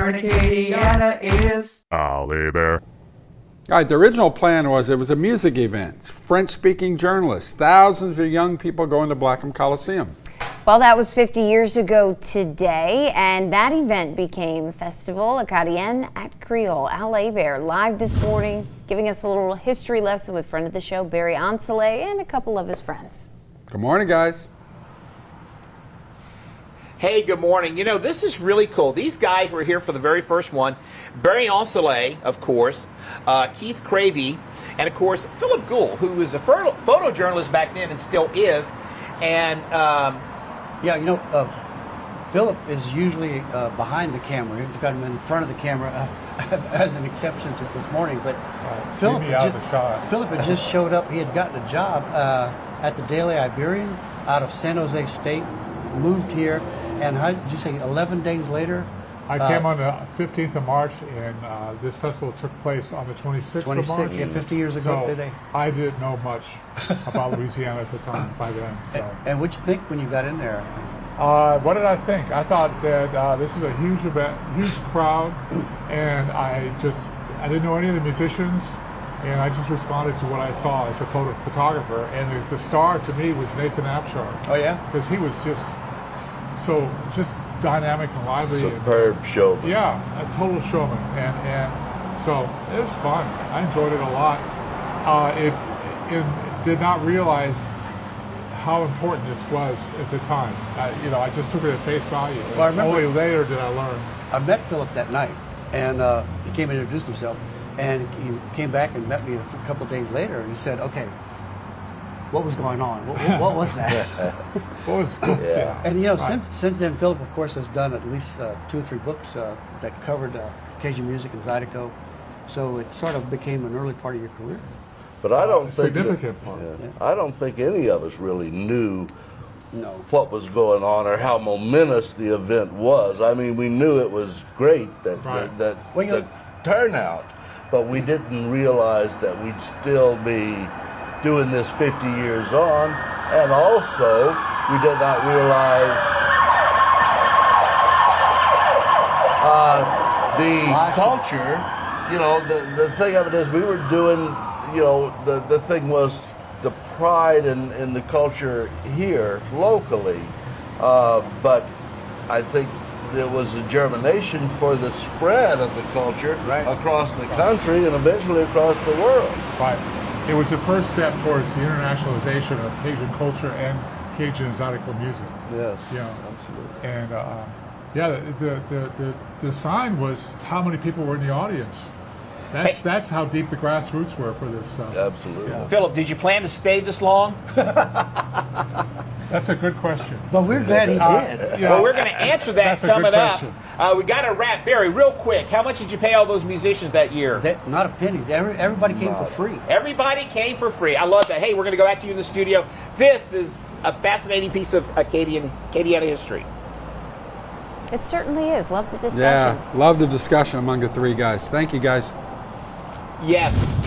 in Acadiana is Ollie Bear. All right, the original plan was it was a music event. French-speaking journalists, thousands of young people going to Blackham Coliseum. Well, that was 50 years ago today, and that event became Festivals Acadienes at Creole. Ollie Bear live this morning, giving us a little history lesson with friend of the show, Barry Anselay, and a couple of his friends. Good morning, guys. Hey, good morning. You know, this is really cool. These guys were here for the very first one. Barry Anselay, of course, Keith Cravey, and of course, Philip Gould, who was a photojournalist back then and still is. And yeah, you know, Philip is usually behind the camera. He's got him in front of the camera, as an exception to this morning. But Philip had just showed up. He had gotten a job at the Daily Iberian out of San Jose State, moved here, and how did you say 11 days later? I came on the 15th of March, and this festival took place on the 26th of March. Yeah, 50 years ago so today. I didn't know much about Louisiana at the time by then. So. And what'd you think when you got in there? What did I think? I thought that this is a huge event, huge crowd, and I didn't know any of the musicians, and I just responded to what I saw as a photographer. And the star to me was Nathan Abshar. Oh yeah? Because he was just dynamic and lively. Superb showman. Yeah, a total showman, and so it was fun. I enjoyed it a lot. It did not realize how important this was at the time. I just took it at face value. Well, I remember, only later did I learn. I met Philip that night, and he came and introduced himself, and he came back and met me a couple of days later, and he said, "Okay, what was going on? What was that?" What was cool? Yeah. And you know, since then, Philip, of course, has done at least 2 or 3 books that covered Cajun music and Zydeco, so it sort of became an early part of your career. But I don't think significant part. Yeah, I don't think any of us really knew No. what was going on or how momentous the event was. I mean, we knew it was great that the turnout, but we didn't realize that we'd still be doing this 50 years on, and also we did not realize the culture. You know, the thing of it is we were doing, you know, the thing was the pride in the culture here locally, but I think there was a germination for the spread of the culture across the country and eventually across the world. Right. It was the first step towards the internationalization of Cajun culture and Cajun Zydeco music. Yes, Yeah. absolutely. And the sign was how many people were in the audience. That's how deep the grassroots were for this stuff. Absolutely. Yeah. Philip, did you plan to stay this long? That's a good question. But we're glad he did. Well, we're going to answer that That's a good coming up. question. We got to wrap. Barry, real quick, how much did you pay all those musicians that year? Not a penny. Everybody came for free. Everybody came for free. I love that. Hey, we're going to go back to you in the studio. This is a fascinating piece of Acadiana history. It certainly is. Love the discussion. Yeah, love the discussion among the 3 guys. Thank you, guys. Yes.